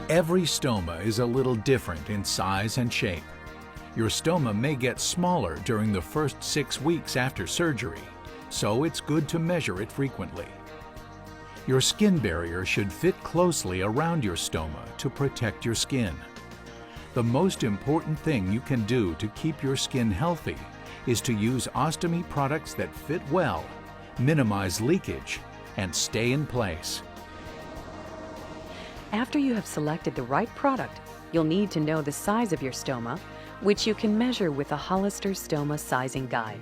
Every stoma is a little different in size and shape. Your stoma may get smaller during the first 6 weeks after surgery, so it's good to measure it frequently. Your skin barrier should fit closely around your stoma to protect your skin. The most important thing you can do to keep your skin healthy is to use ostomy products that fit well, minimize leakage, and stay in place. After you have selected the right product, you'll need to know the size of your stoma, which you can measure with a Hollister stoma sizing guide.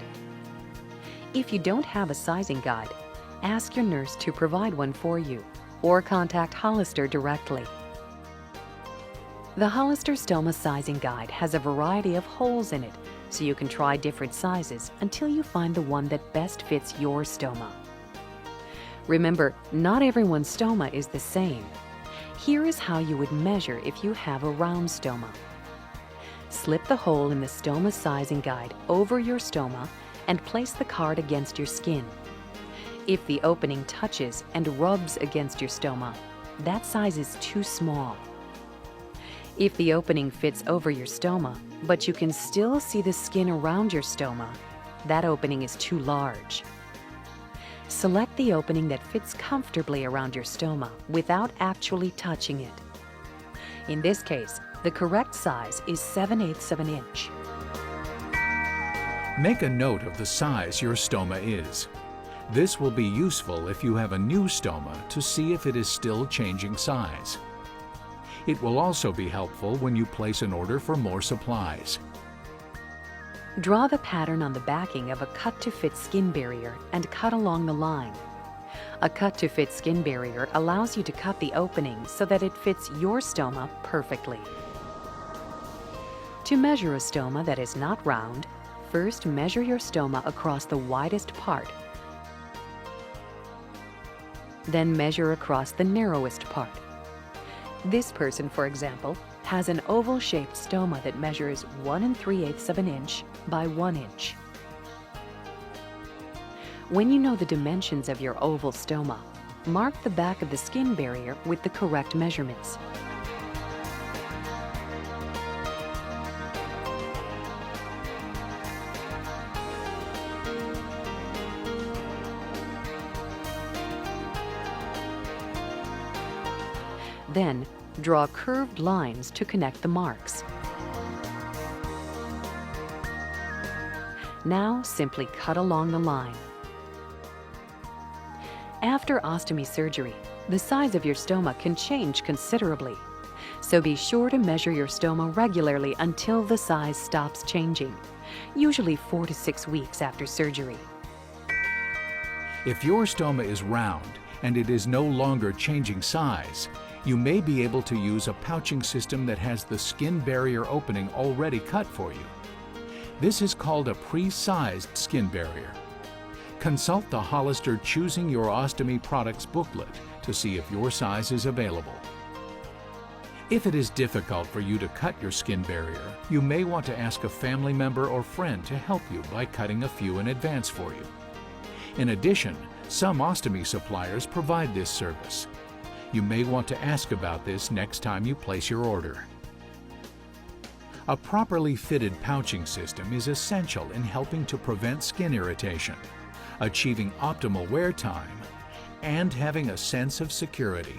If you don't have a sizing guide, ask your nurse to provide one for you, or contact Hollister directly. The Hollister stoma sizing guide has a variety of holes in it, so you can try different sizes until you find the one that best fits your stoma. Remember, not everyone's stoma is the same. Here is how you would measure if you have a round stoma. Slip the hole in the stoma sizing guide over your stoma and place the card against your skin. If the opening touches and rubs against your stoma, that size is too small. If the opening fits over your stoma, but you can still see the skin around your stoma, that opening is too large. Select the opening that fits comfortably around your stoma without actually touching it. In this case, the correct size is 7/8 of an inch. Make a note of the size your stoma is. This will be useful if you have a new stoma to see if it is still changing size. It will also be helpful when you place an order for more supplies. Draw the pattern on the backing of a cut-to-fit skin barrier and cut along the line. A cut-to-fit skin barrier allows you to cut the opening so that it fits your stoma perfectly. To measure a stoma that is not round, first measure your stoma across the widest part. Then measure across the narrowest part. This person, for example, has an oval-shaped stoma that measures 1 3/8 of an inch by 1 inch. When you know the dimensions of your oval stoma, mark the back of the skin barrier with the correct measurements. Then, draw curved lines to connect the marks. Now, simply cut along the line. After ostomy surgery, the size of your stoma can change considerably, so be sure to measure your stoma regularly until the size stops changing, usually 4 to 6 weeks after surgery. If your stoma is round and it is no longer changing size, you may be able to use a pouching system that has the skin barrier opening already cut for you. This is called a pre-sized skin barrier. Consult the Hollister Choosing Your Ostomy Products booklet to see if your size is available. If it is difficult for you to cut your skin barrier, you may want to ask a family member or friend to help you by cutting a few in advance for you. In addition, some ostomy suppliers provide this service. You may want to ask about this next time you place your order. A properly fitted pouching system is essential in helping to prevent skin irritation, achieving optimal wear time, and having a sense of security.